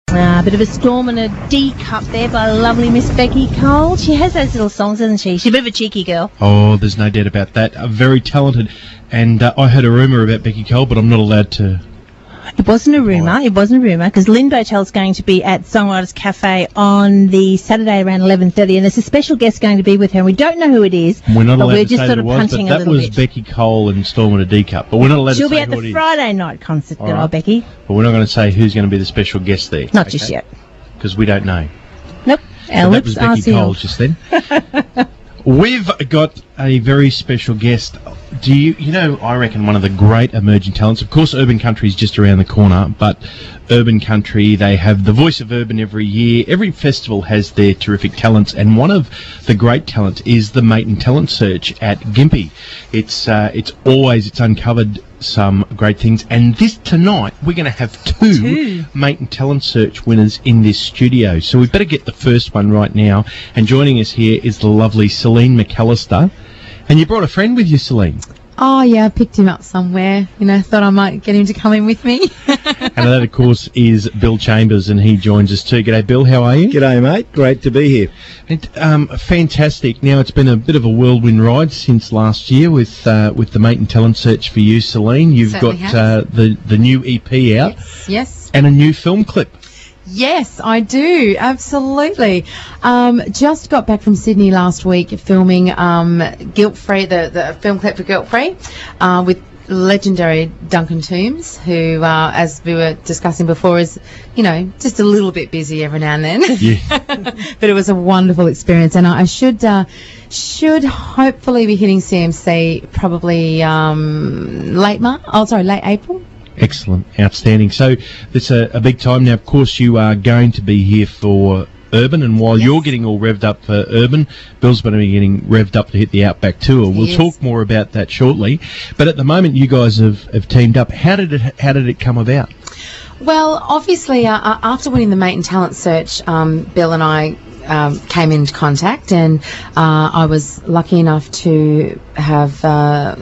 A bit of a storm and a D cup there by lovely Miss Becky Cole. She has those little songs, doesn't she? She's a bit of a cheeky girl. Oh, there's no doubt about that. Very talented. And I heard a rumour about Becky Cole, but I'm not allowed to... It wasn't a rumour, because Lynn Botel's going to be at Songwriters Cafe on the Saturday around 11:30, and there's a special guest going to be with her, and we don't know who it is, we're not but allowed we're to just say sort of that punching a little bit. That was Becky Cole and Storm and a D Cup, but we're not allowed She'll to say be at the Friday night concert, girl, right. Becky. But we're not going to say who's going to be the special guest there. Not just yet. Because we don't know. Nope. So that was Becky Cole just then. We've got a very special guest. I reckon one of the great emerging talents. Of course, Urban Country is just around the corner, but Urban Country, they have the Voice of Urban every year. Every festival has their terrific talents, and one of the great talents is the Mate and Talent Search at Gympie. It's uncovered some great things, and tonight we're going to have two Mate and Talent Search winners in this studio. So we better get the first one right now. And joining us here is the lovely Seleen McAlister. And you brought a friend with you, Seleen. Oh, yeah, I picked him up somewhere. Thought I might get him to come in with me. And that, of course, is Bill Chambers, and he joins us too. G'day, Bill. How are you? G'day, mate. Great to be here. Fantastic. Now, it's been a bit of a whirlwind ride since last year with the Mate and Talent Search for you, Seleen. You've Certainly got the new EP out. Yes. And a new film clip. Yes, I do. Absolutely. Just got back from Sydney last week filming Guilt Free, the film clip for Guilt Free, with legendary Duncan Toombs, who, as we were discussing before, is, just a little bit busy every now and then. Yeah. But it was a wonderful experience, and I should hopefully be hitting CMC probably late April. Excellent. Outstanding. So it's a big time. Now, of course, you are going to be here for Urban, and while you're getting all revved up for Urban, Bill's going to be getting revved up to hit the Outback Tour. We'll talk more about that shortly. But at the moment, you guys have teamed up. How did it come about? Well, obviously, after winning the Mate and Talent Search, Bill and I came into contact, and I was lucky enough to have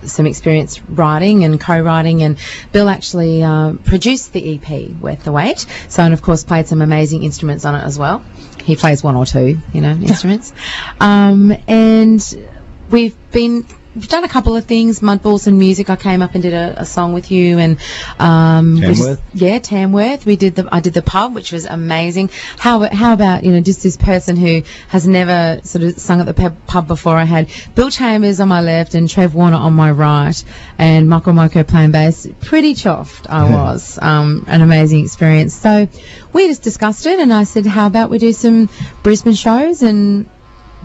some experience writing and co-writing, and Bill actually produced the EP Worth the Wait, and of course played some amazing instruments on it as well. He plays one or two, instruments. And we've done a couple of things, Mudballs and Music. I came up and did a song with you, and Tamworth. Tamworth. I did the pub, which was amazing. How about just this person who has never sort of sung at the pub before? I had Bill Chambers on my left and Trev Warner on my right, and Michael Moko playing bass. Pretty chuffed I was. An amazing experience. So we just discussed it, and I said, how about we do some Brisbane shows? And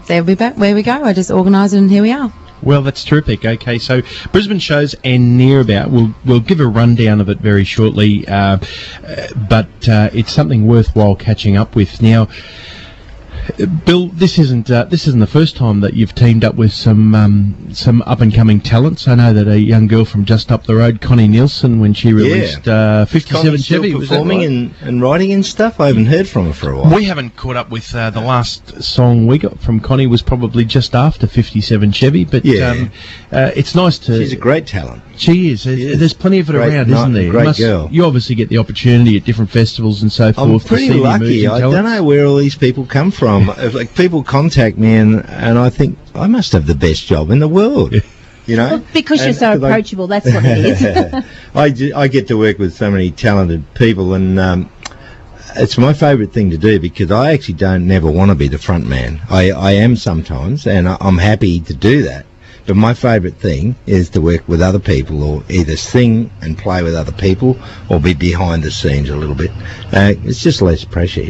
there we go. I just organised it, and here we are. Well, that's terrific. Okay, so Brisbane shows and near about. We'll give a rundown of it very shortly, but it's something worthwhile catching up with. Now, Bill, this isn't the first time that you've teamed up with some up and coming talents. I know that a young girl from just up the road, Connie Nielsen, when she released 57 Chevy, was performing and writing and stuff. I haven't heard from her for a while. We haven't caught up with the last song we got from Connie was probably just after 57 Chevy, but it's nice to. She's a great talent. She is. There's plenty of it around, isn't there? Great girl. You obviously get the opportunity at different festivals and so forth. I'm pretty lucky. I don't know where all these people come from. Like, people contact me and I think I must have the best job in the world. Well, because you're so approachable, that's what it is. I get to work with so many talented people, and it's my favourite thing to do, because I actually never want to be the front man. I am sometimes, and I'm happy to do that. But my favourite thing is to work with other people, or either sing and play with other people, or be behind the scenes a little bit. It's just less pressure,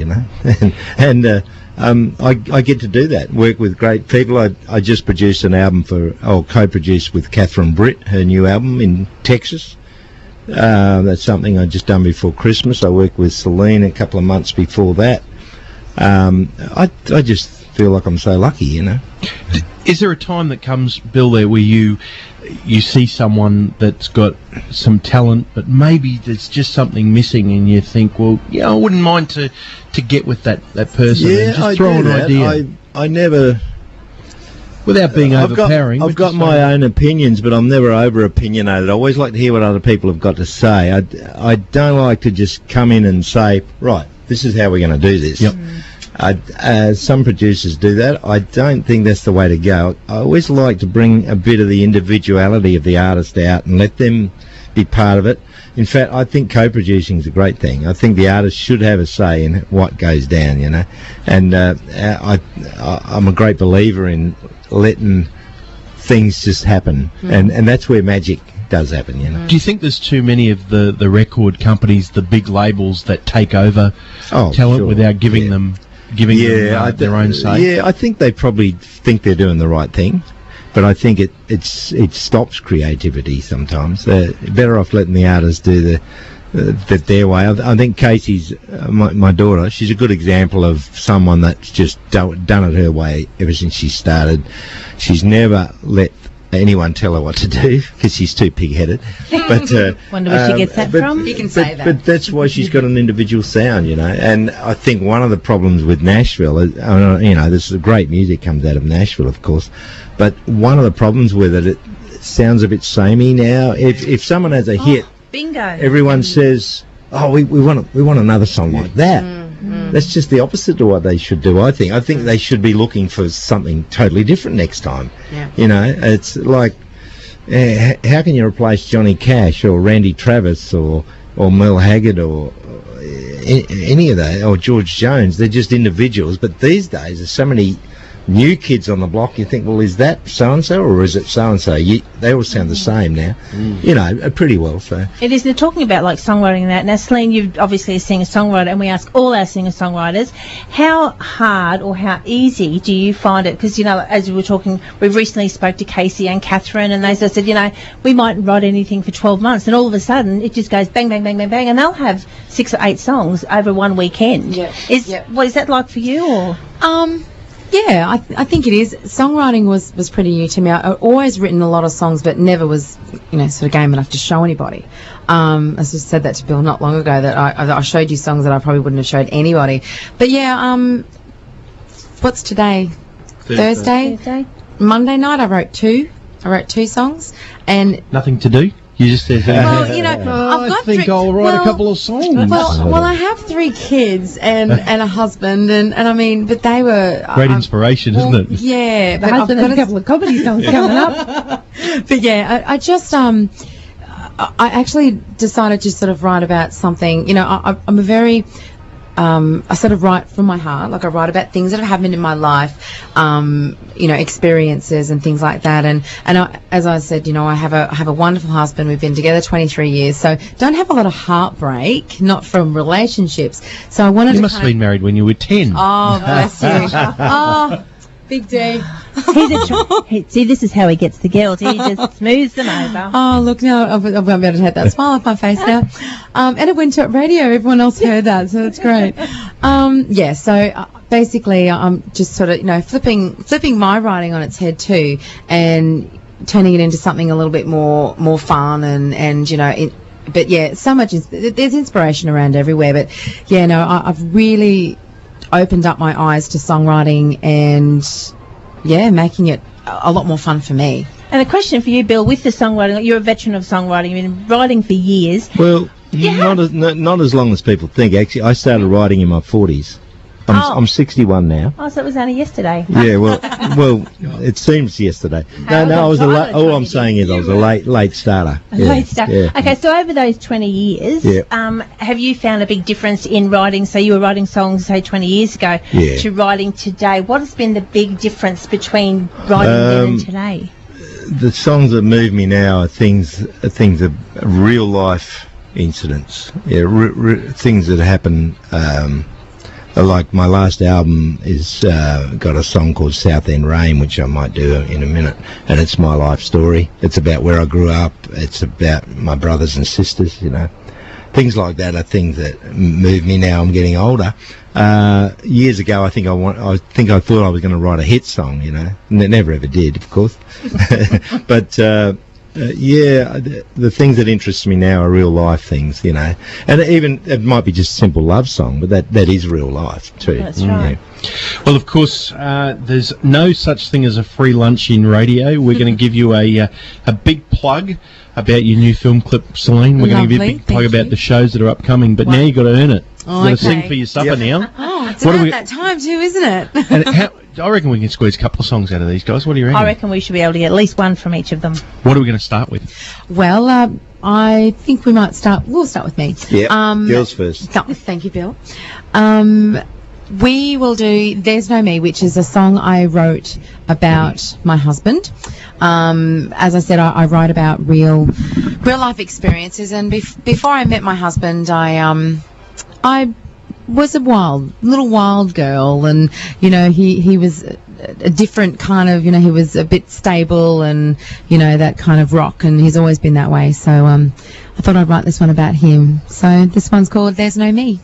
and I get to do that, work with great people. I just produced an album co-produced with Catherine Britt, her new album in Texas. That's something I just done before Christmas. I worked with Seleen a couple of months before that. I just feel like I'm so lucky, Is there a time that comes, Bill, there where you see someone that's got some talent, but maybe there's just something missing, and you think, well, I wouldn't mind to get with that person and just throw an idea? I never... Without being overpowering. I've got my own opinions, but I'm never over-opinionated. I always like to hear what other people have got to say. I don't like to just come in and say, right, this is how we're going to do this. Yep. Some producers do that. I don't think that's the way to go. I always like to bring a bit of the individuality of the artist out and let them be part of it. In fact, I think co-producing is a great thing. I think the artist should have a say in what goes down, you know. And I'm a great believer in letting things just happen. And that's where magic does happen, you know. Do you think there's too many of the record companies, the big labels, that take over talent without giving them their own say? Yeah, I think they probably think they're doing the right thing, but I think it stops creativity sometimes. They're better off letting the artists do their way. I think Casey's, my daughter, she's a good example of someone that's just done it her way ever since she started. She's never let anyone tell her what to do because she's too pig-headed. But wonder where she gets that from. You can say that. But that's why she's got an individual sound, you know. And I think one of the problems with Nashville is, you know, there's great music comes out of Nashville, of course, but one of the problems with it sounds a bit samey now. If someone has a hit, bingo, everyone says, "Oh, we want another song like that." That's just the opposite to what they should do, I think. I think they should be looking for something totally different next time. Yeah. You know, it's like, how can you replace Johnny Cash or Randy Travis or Merle Haggard or any of that, or George Jones? They're just individuals. But these days, there's so many new kids on the block. You think, well, is that so-and-so or is it so-and-so? They all sound the same now, you know, pretty well. So it is. They're talking about like songwriting and that. Now, Seleen, you've obviously a singer-songwriter, and we ask all our singer-songwriters, how hard or how easy do you find it? Because, you know, as we were talking, we recently spoke to Casey and Catherine, and they said, you know, we mightn't write anything for 12 months, and all of a sudden it just goes bang, bang, bang, bang, bang, and they'll have 6 or 8 songs over one weekend. What is that like for you? Or yeah, I think it is. Songwriting was pretty new to me. I've always written a lot of songs, but never was, you know, sort of game enough to show anybody. I just said that to Bill not long ago, that I showed you songs that I probably wouldn't have showed anybody. But yeah, what's today? Thursday? Monday night I wrote 2 songs, and nothing to do. You just said, well, you know, I think I'll write a couple of songs. Well, I have 3 kids and a husband, and I mean, but they were great inspiration, isn't it? Yeah, but I've got a couple of comedy songs coming up. But yeah, I just I actually decided to sort of write about something. You know, I'm a very I sort of write from my heart. Like, I write about things that have happened in my life, you know, experiences and things like that. And as I said, you know, I have a wonderful husband. We've been together 23 years, so don't have a lot of heartbreak, not from relationships. So I wanted to. You must have been married when you were 10. Oh, bless you. Oh, Big D. See, this is how he gets the girls. He just smooths them over. Oh, look, now I've been able to have that smile off my face now. And it went to radio. Everyone else heard that, so that's great. Yeah, so basically I'm just sort of, you know, flipping my writing on its head too, and turning it into something a little bit more fun and you know, but yeah, so much there's inspiration around everywhere. But yeah, no, I've really opened up my eyes to songwriting and yeah, making it a lot more fun for me. And a question for you, Bill, with the songwriting, you're a veteran of songwriting, you've been writing for years. Well, not as long as people think. Actually, I started writing in my 40s. I'm 61 now. Oh, so it was only yesterday. Yeah, well, it seems yesterday. No, I was all I'm saying is I was a late starter. Late starter. Yeah. Okay, so over those 20 years, have you found a big difference in writing? So you were writing songs, say, 20 years ago to writing today. What has been the big difference between writing then and today? The songs that move me now are things of real life incidents. Yeah, things that happen. Like my last album is got a song called South End Rain, which I might do in a minute, and it's my life story. It's about where I grew up. It's about my brothers and sisters, you know. Things like that are things that move me now. I'm getting older. Years ago, I think I thought I was going to write a hit song, you know, and it never ever did, of course. But yeah, the things that interest me now are real life things, you know, and even it might be just a simple love song, but that is real life too. That's right. Yeah. Well, of course, there's no such thing as a free lunch in radio. We're going to give you a big plug about your new film clip, Seleen. We're going to give you a big plug about the shows that are upcoming, but now you've got to earn it. Oh, Got to sing for your supper now. Oh, it's What do about we- that time too, isn't it? And I reckon we can squeeze a couple of songs out of these guys. What do you reckon? I reckon we should be able to get at least one from each of them. What are we going to start with? Well, I think we might start. We'll start with me. Yeah, girls first. Thank you, Bill. We will do "There's No Me," which is a song I wrote about my husband. As I said, I write about real life experiences. And before I met my husband, I was a little wild girl, and he was a different kind of, he was a bit stable and that kind of rock, and he's always been that way. So I thought I'd write this one about him. So this one's called "There's No Me."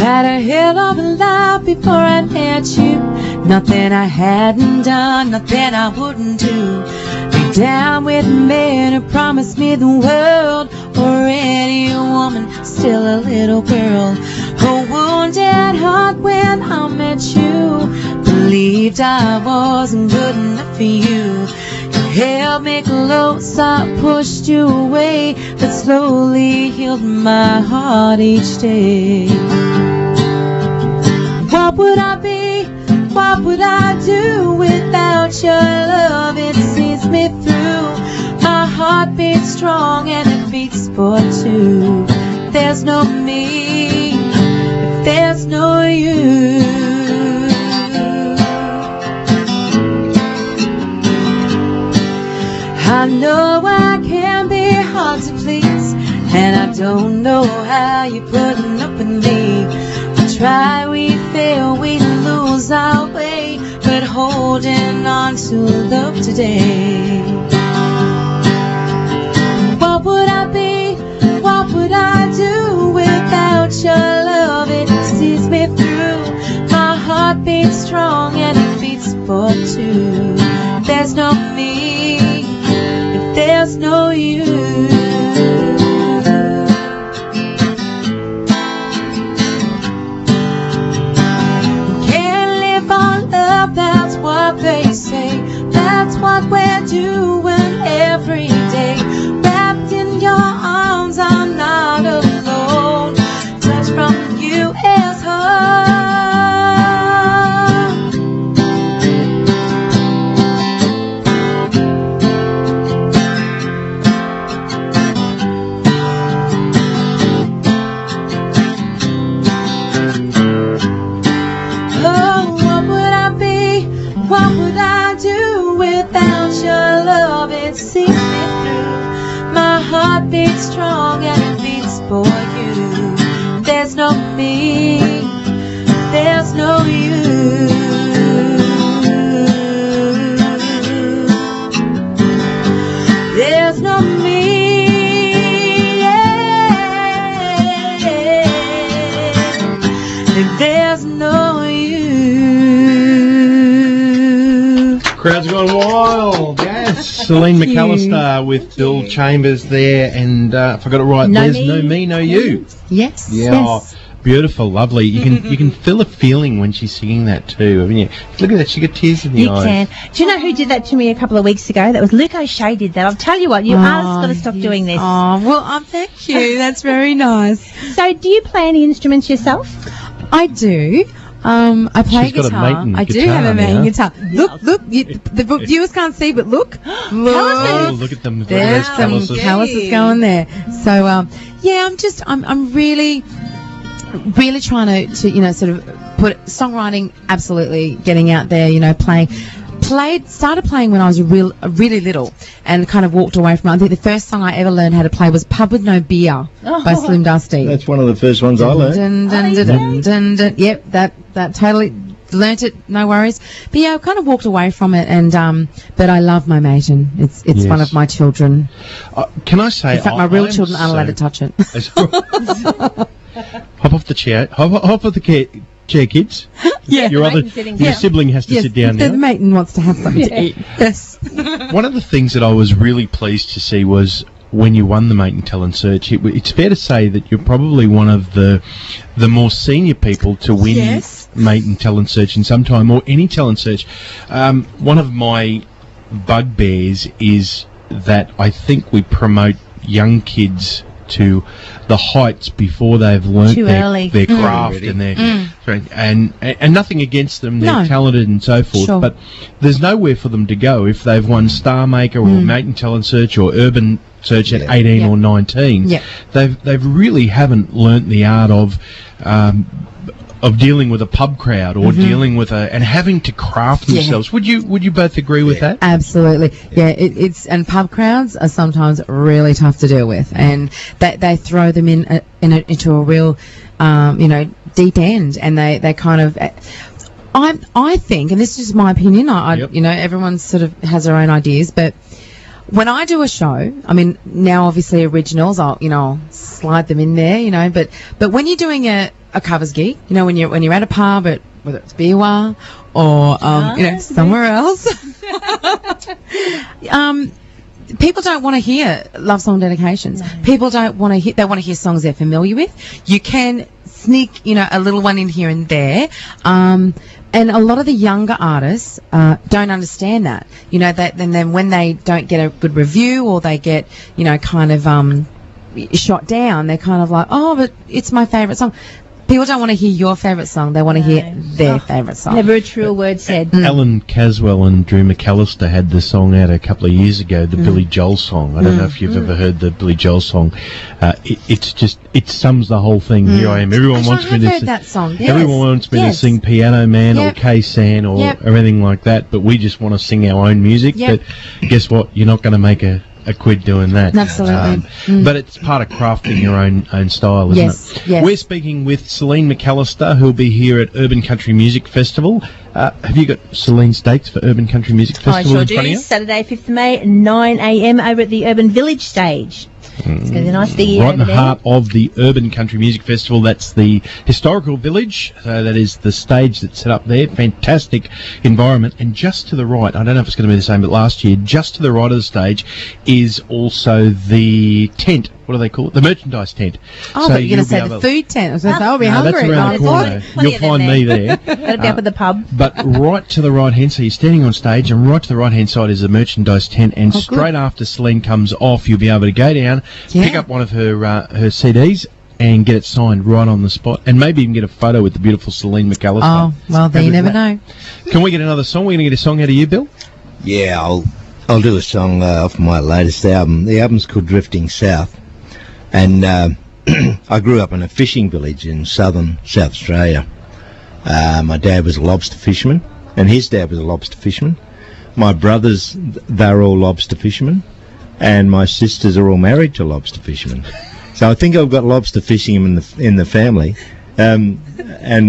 Had a hell of a life before I met you. Nothing I hadn't done, nothing I wouldn't do. Be down with a man who promised me the world, or any woman, still a little girl. A wounded heart when I met you. Believed I wasn't good enough for you. You held me close, I pushed you away, but slowly healed my heart each day. What would I be? What would I do without your love? It sees me through. My heart beats strong and it beats for two. There's no me if there's no you. I know I can be hard to please, and I don't know how you're putting up with me. We try, we fail, we lose our way, but holding on to love today. What would I be? What would I do without your love? It sees me through. My heart beats strong and it beats for two. There's no me if there's no you. They say that's what we're doing every day. Wrapped in your arms, I'm not alone. Touch from you is home. Oh, what would I be? What would I do without your love? It sees me through. My heart beats strong and it beats for you. There's no me, there's no you. There's no me, yeah. And there's no you. Crowd's gone wild. Yes. Seleen McAlister with Bill Chambers there, and if I got it right, No there's me. no me, no you. Yes. Yeah. Yes. Beautiful, lovely. You can feel a feeling when she's singing that too. I mean, look at that, she got tears in the You eyes. can. Do you know who did that to me a couple of weeks ago? That was Luke O'Shea did that. I'll tell you what, you artists got to stop doing this. Oh, well, thank you. That's very nice. So do you play any instruments yourself? I do. I play She's got a guitar. maiden I do guitar have a now. maiden guitar. Look. The viewers can't see, but look. Oh, look at them. There's some calluses. calluses going there. So, yeah, I'm really trying to sort of put songwriting, absolutely getting out there, started playing when I was really little and kind of walked away from it. I think the first song I ever learned how to play was Pub With No Beer by Slim Dusty. That's one of the first ones I learned. Yep, that totally learnt it, no worries. But yeah, I kind of walked away from it, and but I love my maiden. It's Yes. one of my children. Can I say, In fact, my real children aren't allowed to touch it. Hop off the chair. Hop off the chair, kids. Yeah. Your sibling has to sit down The now. maiden wants to have something to eat. Yes. One of the things that I was really pleased to see was when you won the Mate and Talent Search, it's fair to say that you're probably one of the more senior people to win Mate and Talent Search in some time, or any talent search. One of my bugbears is that I think we promote young kids to the heights before they've learnt their craft and their and nothing against them, they're talented and so forth, but there's nowhere for them to go if they've won Star Maker or Mate and Talent Search or Urban Search at 18 or 19. They've really haven't learnt the art of dealing with a pub crowd or dealing with and having to craft themselves. Would you both agree with that? Absolutely. It's and pub crowds are sometimes really tough to deal with, and they throw them into a real deep end, and they kind of. I think, and this is just my opinion. Everyone sort of has their own ideas, but when I do a show, I mean, now obviously originals, I'll slide them in there, but when you're doing a covers gig, when you're at a pub, whether it's Biwa or somewhere else, people don't want to hear love song dedications. People don't want to hear. They want to hear songs they're familiar with. You can sneak, a little one in here and there. And a lot of the younger artists don't understand that. And then when they don't get a good review or they get, kind of shot down, they're kind of like, oh, but it's my favourite song. People don't want to hear your favourite song. They want to hear their favourite song. Never a truer word said. Alan Caswell and Drew McAlister had the song out a couple of years ago, the Billy Joel song. I don't know if you've ever heard the Billy Joel song. It sums the whole thing. Here I am. Everyone wants me to sing that song. Everyone wants me to sing Piano Man or K-San or everything like that, but we just want to sing our own music. But guess what? You're not going to make a quid doing that. Absolutely. But it's part of crafting your own style, isn't it? Yes. We're speaking with Seleen McAlister, who'll be here at Urban Country Music Festival. Have you got Seleen's dates for Urban Country Music Festival? I sure do. Saturday, 5th of May, 9 a.m. over at the Urban Village stage. It's going to be a nice big year right in the heart of the Urban Country Music Festival. That's the historical village. So that is the stage that's set up there. Fantastic environment. And just to the right, I don't know if it's going to be the same, but last year, just to the right of the stage is also the tent. What do they call it? The merchandise tent. Oh, so but you're going to say the food tent. I was I'll be hungry. That's around the corner. You'll find me there. Got to be up at the pub. But right to the right hand, so you're standing on stage, and right to the right hand side is the merchandise tent. And straight after Seleen comes off, you'll be able to go down, pick up one of her CDs, and get it signed right on the spot, and maybe even get a photo with the beautiful Seleen McAlister. Oh, well, there you never know. Can we get another song? We're going to get a song out of you, Bill? Yeah, I'll do a song off my latest album. The album's called Drifting South. And I grew up in a fishing village in southern South Australia. My dad was a lobster fisherman, and his dad was a lobster fisherman. My brothers, they're all lobster fishermen, and my sisters are all married to lobster fishermen. So I think I've got lobster fishing in the family, and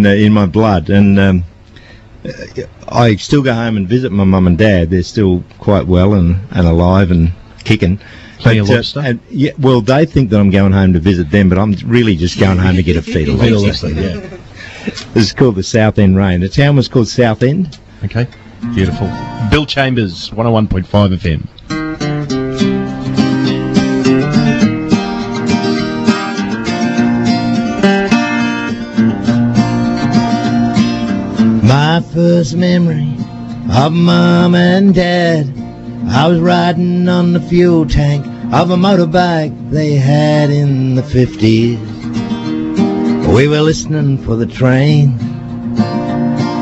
in my blood. And I still go home and visit my mum and dad. They're still quite well and alive and kicking. Lobster? Well, they think that I'm going home to visit them, but I'm really just going home to get a feed of lobster. This is called the South End Rain. The town was called South End. Okay, beautiful. Bill Chambers, 101.5 FM. My first memory of Mum and Dad, I was riding on the fuel tank of a motorbike they had in the 50s. We were listening for the train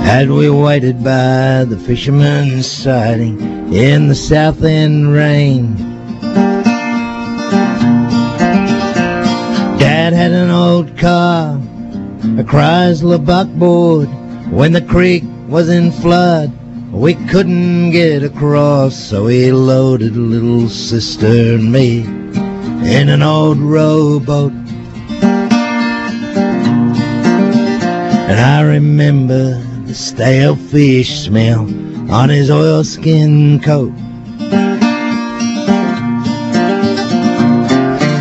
as we waited by the fisherman's siding in the South End rain. Dad had an old car, a Chrysler buckboard. When the creek was in flood, we couldn't get across, so he loaded little sister and me in an old rowboat. And I remember the stale fish smell on his oilskin coat.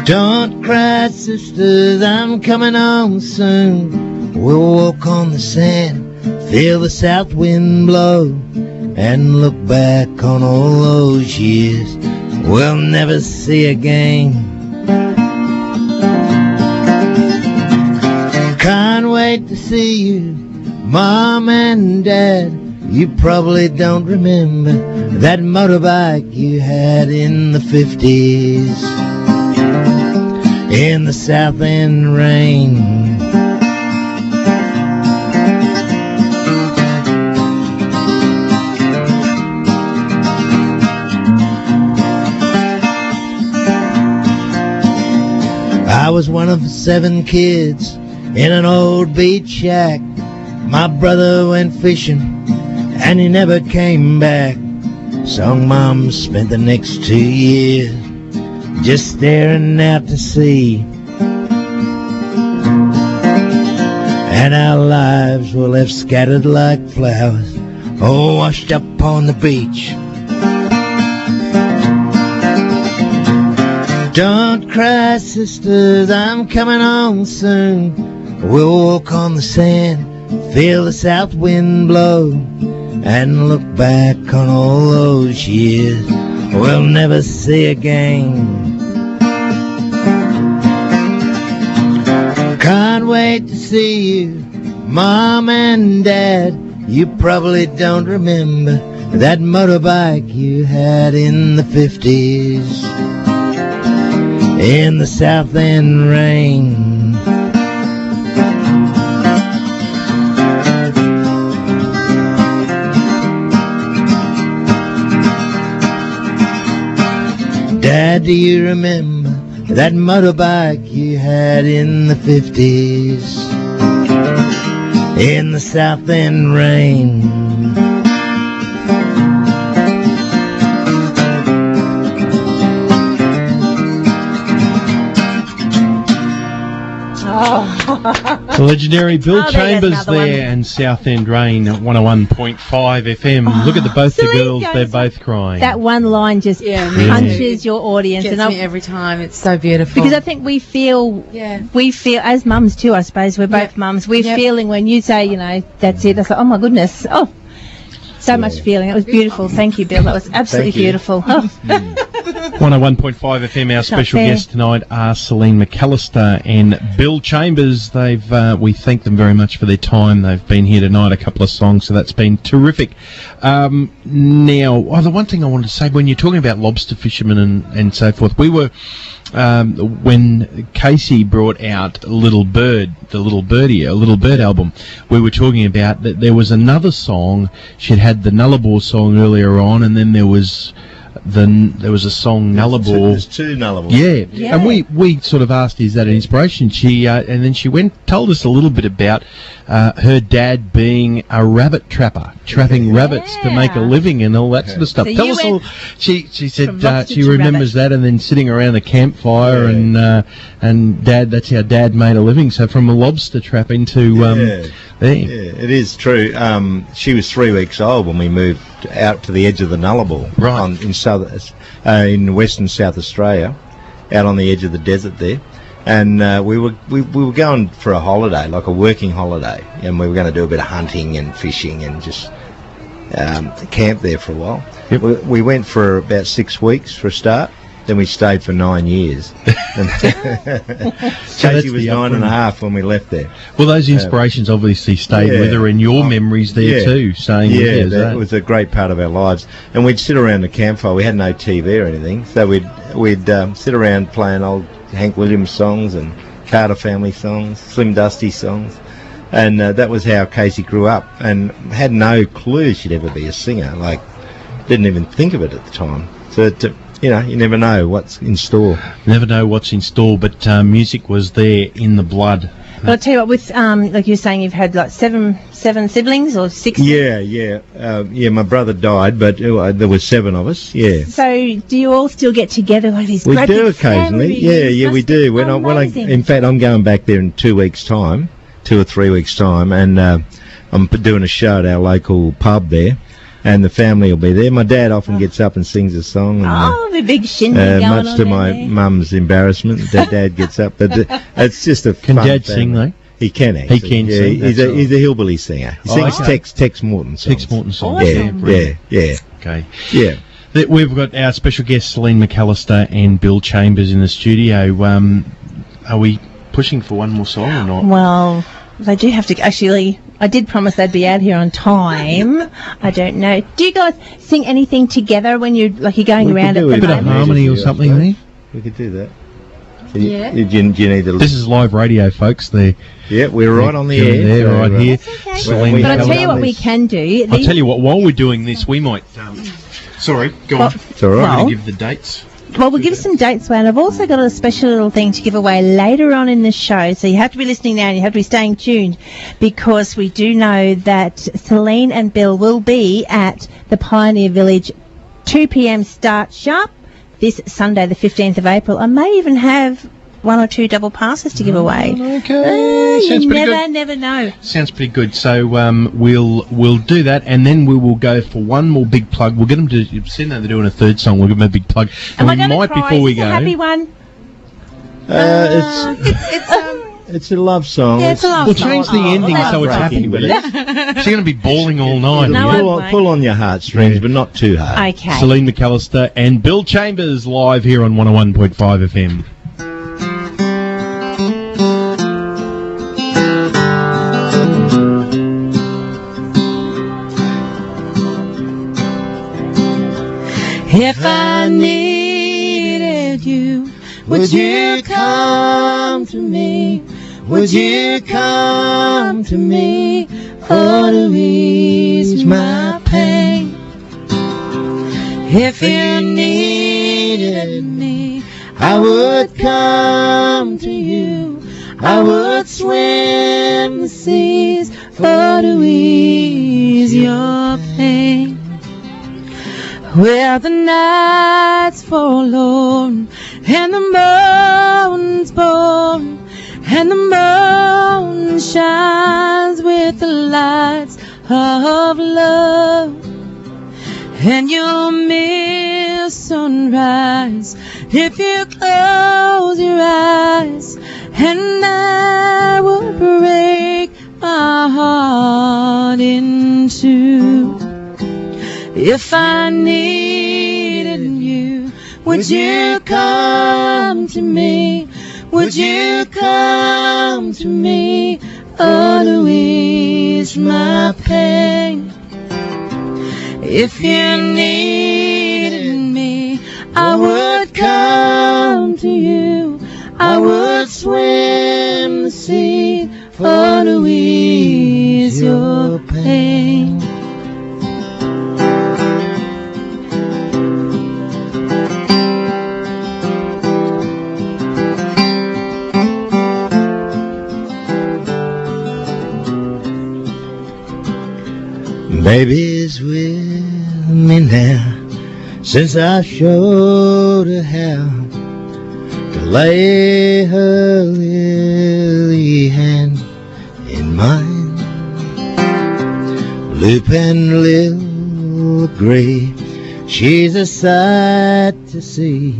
Don't cry, sisters, I'm coming home soon. We'll walk on the sand, feel the south wind blow, and look back on all those years we'll never see again. Can't wait to see you, Mom and Dad. You probably don't remember that motorbike you had in the 50s, in the South End rain. I was one of 7 kids in an old beach shack. My brother went fishing and he never came back. So Mom spent the next 2 years just staring out to sea. And our lives were left scattered like flowers, all washed up on the beach. Don't cry, sisters, I'm coming home soon. We'll walk on the sand, feel the south wind blow, and look back on all those years we'll never see again. Can't wait to see you, Mom and Dad. You probably don't remember that motorbike you had in the 50s, in the South End rain. Dad, do you remember that motorbike you had in the 50s, in the South End rain? The legendary Bill Chambers there and South End Rain at 101.5 FM. Look at both the girls, they're both crying. That one line just punches your audience. Gets me every time. It's so beautiful. Because I think we feel as mums too, I suppose, we're both mums, we're feeling when you say, you know, that's it. I thought, oh my goodness, so much feeling. It was beautiful. Thank you, Bill. That was absolutely beautiful. 101.5 FM. Our special guests tonight are Seleen McAlister and Bill Chambers. We thank them very much for their time. They've been here tonight, a couple of songs, so that's been terrific. Now, the one thing I wanted to say, when you're talking about lobster fishermen and so forth, we were, when Casey brought out Little Bird, the Little Birdie, a Little Bird album, we were talking about that there was another song. She'd had the Nullarbor song earlier on, and then there was a song Nullarbor. There's 2 Nullarbor. Yeah. And we sort of asked, is that an inspiration? She and then she told us a little bit about her dad being a rabbit trapper, trapping rabbits to make a living and all that sort of stuff. So Tell us all. She said she remembers that, and then sitting around the campfire and Dad. That's how Dad made a living. So from a lobster trapping to it is true. She was 3 weeks old when we moved out to the edge of the Nullarbor, in Western South Australia, out on the edge of the desert there. And we were going for a holiday, like a working holiday, and we were going to do a bit of hunting and fishing and just camp there for a while. Yep. We went for about 6 weeks for a start. Then we stayed for 9 years. Tracy was 9.5 when we left there. Well, those inspirations obviously stayed with her, and your memories there too, staying with you. Yeah, it was a great part of our lives. And we'd sit around the campfire. We had no TV or anything, so we'd sit around playing old Hank Williams songs and Carter family songs, Slim Dusty songs. And that was how Casey grew up, and had no clue she'd ever be a singer. Like, didn't even think of it at the time. So you never know what's in store. Never know what's in store, but music was there in the blood. But I'll tell you what, with like you're saying, you've had like seven siblings or 6? Yeah. My brother died, but there were 7 of us. Yeah. So do you all still get together like these? We do occasionally. Yeah, we do. In fact, I'm going back there in 2 weeks' time, 2 or 3 weeks' time, and I'm doing a show at our local pub there. And the family will be there. My dad often gets up and sings a song. And, the big shindig going on. Much to my mum's embarrassment, that Dad gets up. But it's just a Can fun Dad family. sing, though? He can actually. He can sing. He's a hillbilly singer. He sings Tex Morton songs. Tex Morton songs. Yeah. Okay. Yeah. We've got our special guests, Seleen McAlister and Bill Chambers, in the studio. Are we pushing for one more song or not? Well, they do have to. Actually, I did promise they'd be out here on time. I don't know. Do you guys sing anything together when you're going around at the a bit of harmony or something, eh? We could do that. Yeah. Do you need to... This is live radio, folks. Yeah, we're right on the air. There, right here. Okay. Seleen But I'll tell McAlister. you what we can do. I'll tell you what, while we're doing this, we might... sorry, go on. It's all right. I'm going to give the dates. Well, we'll give some dates away, and I've also got a special little thing to give away later on in the show, so you have to be listening now and you have to be staying tuned, because we do know that Seleen and Bill will be at the Pioneer Village 2 p.m. start sharp this Sunday, the 15th of April. I may even have one or two double passes to give away. Okay. Sounds You pretty good. never know. Sounds pretty good. So we'll do that, and then we will go for one more big plug. We'll get them to send that they're doing a third song. We'll give them a big plug. Am And I we going to might cry? before we Is it go. a happy one? It's a love song. Yeah, it's a love We'll song. change the ending well, so it's that's happy, but she's going to be bawling all night. No, I won't. Pull on your heartstrings, but not too hard. Okay. Seleen McAlister and Bill Chambers live here on 101.5 FM. If I needed you, would you come to me? Would you come to me to ease my pain? If you needed me, I would come to you. I would swim the seas to ease your pain. Where the nights forlorn and the moon's born and the moon shines with the lights of love, and you'll miss sunrise if you close your eyes, and I will break my heart in two. If I needed you, would you come to me? Would you come to me to ease my pain? If you needed me, I would come to you. I would swim the sea to ease your pain. Baby's with me now, since I showed her how to lay her lily hand in mine. Blue pen little gray, she's a sight to see,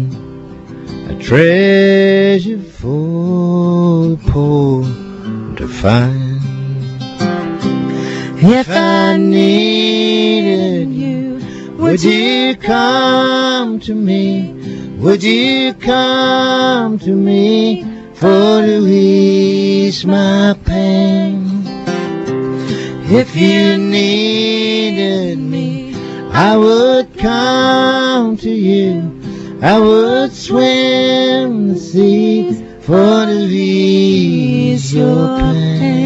a treasure for the poor to find. If I needed you, would you come to me? Would you come to me to ease my pain? If you needed me, I would come to you. I would swim the seas to ease your pain.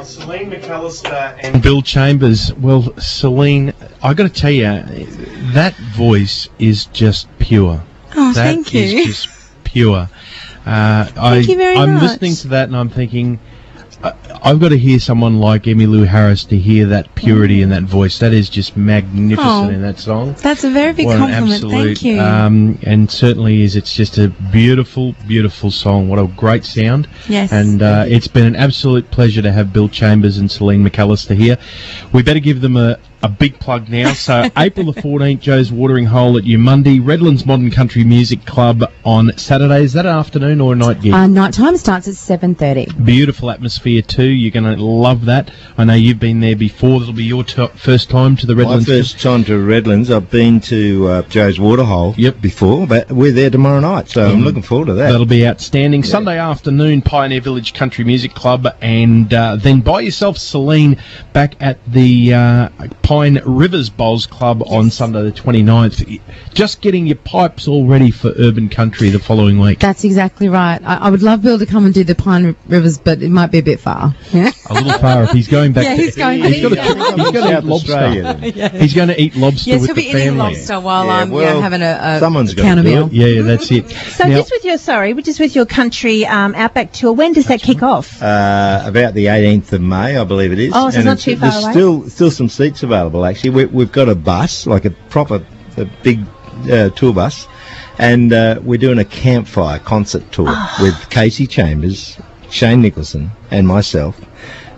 Seleen McAlister and Bill Chambers. Well, Seleen, I got to tell you, that voice is just pure. Oh, thank you. That is just pure. Thank you very I'm much. listening to that and I'm thinking, I've got to hear someone like Emmylou Harris to hear that purity in that voice. That is just magnificent in that song. That's a very big What an compliment. absolute, Thank you. and certainly it's just a beautiful, beautiful song. What a great sound. Yes. And it's been an absolute pleasure to have Bill Chambers and Seleen McAlister here. We better give them a a big plug now. So April the 14th, Joe's Watering Hole at Mundy, Redlands Modern Country Music Club on Saturday. Is that an afternoon or a night gig? Night time starts at 7:30. Beautiful atmosphere too. You're going to love that. I know you've been there before. That'll be your first time to the Redlands. My first time to Redlands. I've been to Joe's Waterhole before, but we're there tomorrow night, so I'm looking forward to that. That'll be outstanding. Yeah. Sunday afternoon, Pioneer Village Country Music Club, and then buy yourself Seleen back at the Pine Rivers Bowls Club on Sunday the 29th. Just getting your pipes all ready for urban country the following week. That's exactly right. I would love Bill to come and do the Pine Rivers, but it might be a bit far. Yeah? A little far if he's going back. He's going. He's got to eat lobster. He's going to eat lobster with the family. Yes, he'll be eating lobster while I'm having a someone's counter meal. Yeah, that's it. So now, just with your country Outback tour, when does that kick off? About the 18th of May, I believe it is. Oh, so it's not too far away. There's still some seats available, actually. We've got a bus, like a big tour bus, and we're doing a campfire concert tour with Casey Chambers, Shane Nicholson, and myself.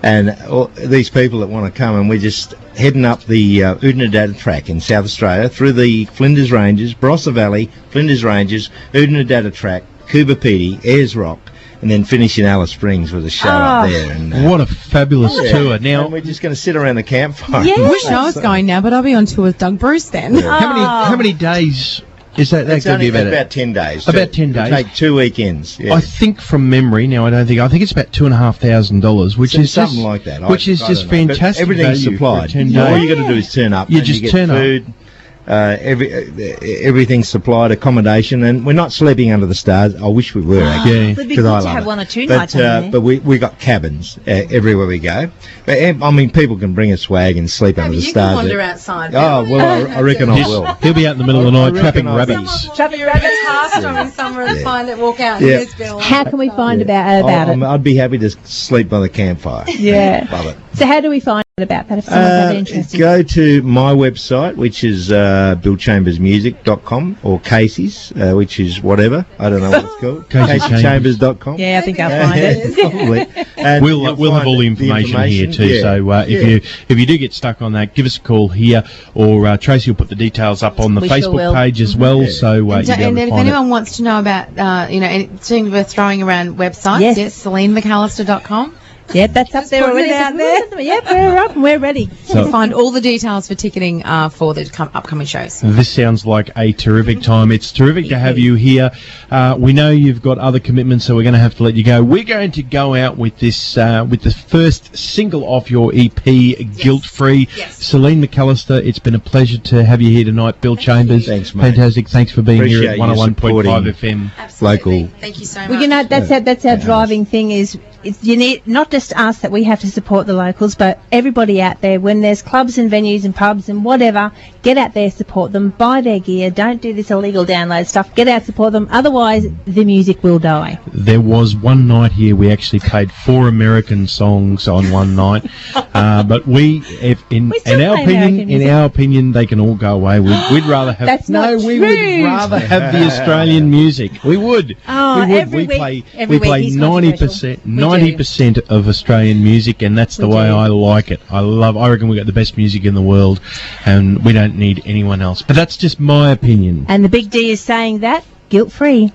And all these people that want to come, and we're just heading up the Oodnadatta track in South Australia, through the Flinders Ranges, Barossa Valley, Flinders Ranges, Oodnadatta track, Coober Pedy, Ayers Rock, and then finish in Alice Springs with a show up there. And, what a fabulous tour. Now, and we're just going to sit around the campfire. Yeah. I wish I was going now, but I'll be on tour with Doug Bruce then. Yeah. How many days is that? It's only about 10 days. About 10 days. Take 2 weekends. Yeah. I think from memory, now I think it's about $2,500, which is something like that. Which is just fantastic. Everything's supplied. All you got to do is turn up. You just turn food. Everything's supplied, accommodation, and we're not sleeping under the stars. I wish we were, actually. Yeah. It'd be good to have one or two nights. But we got cabins everywhere we go. But, I mean, people can bring a swag and sleep under the stars. You can wander outside. Oh, well, I reckon I will. He'll be out in the middle of the night trapping rabbits. Trapping rabbits, half-storming somewhere and find it, walk out. Yeah. How can we find about it? I'd be happy to sleep by the campfire. Yeah. Love it. So how do we find about that if someone's that interested? Go to my website, which is BillChambersMusic.com, or Casey's, which is whatever. I don't know what it's called. CaseyChambers.com. Yeah, I think I'll find it. Probably. And we'll have all the information here too. So if you do get stuck on that, give us a call here, or Tracy will put the details up on the Facebook page as well. Yeah. So and if anyone wants to know about anything we're throwing around websites, SeleenMcAlister.com. Yep, that's up there already. Yep, we're up and we're ready. So you can find all the details for ticketing for the upcoming shows. This sounds like a terrific time. It's terrific to have you here. We know you've got other commitments, so we're going to have to let you go. We're going to go out with this, with the first single off your EP, Guilt Free. Yes. Seleen McAlister, it's been a pleasure to have you here tonight. Bill Chambers, thanks, mate. Fantastic. Thanks for being here at 101.5 FM. Absolutely. Local. Thank you so much. Well, that's our driving thing is you need not just us that we have to support the locals, but everybody out there. When there's clubs and venues and pubs and whatever, get out there, support them, buy their gear. Don't do this illegal download stuff. Get out, support them. Otherwise, the music will die. There was one night here we actually played 4 American songs on one night, but in our opinion, they can all go away. We'd rather have we would rather have the Australian music. We would. Oh, we play 90% of Australian music, and that's the way I like it. I reckon we got the best music in the world, and we don't need anyone else. But that's just my opinion. And the Big D is saying that guilt free.